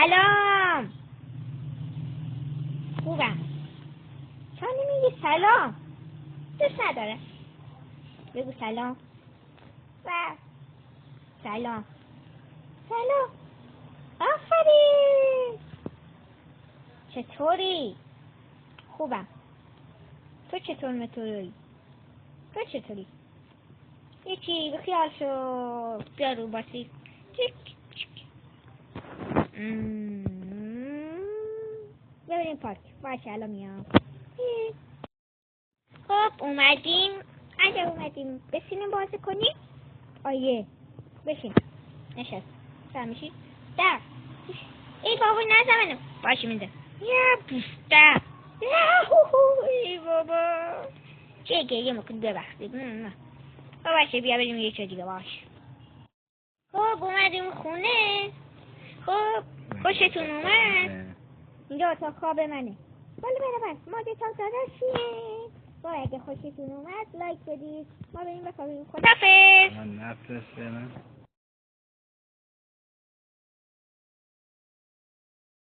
سلام. خوبم. چرا نمیگی سلام؟ دوست نداره. بگو سلام. سلام. سلام. آفرین. چطوری؟ خوبم. تو چطور مطوری؟ تو چطوری؟ یکی بخیال شو. بیا رو باسی. ببینیم پارک. باشه الان میام. خب اومدیم. اگه اومدیم بشینیم بازی کنیم. آیه بشین. نشست. سر میشی؟ در. ای بابا نزمنم. باشه میده. یا بوسته. ای بابا. چه گریه میکنی ببخشید. باشه بیا بریم یه چه دیگه باش. خب اومدیم خونه. خب خوشتون اومد؟ اینجا اتاق خواب منه. بالا بره بس ما دیتا داداشیم. با اگه خوشتون اومد لایک بدید. ما بریم بخوابیم. خدافظ. من نفرسته من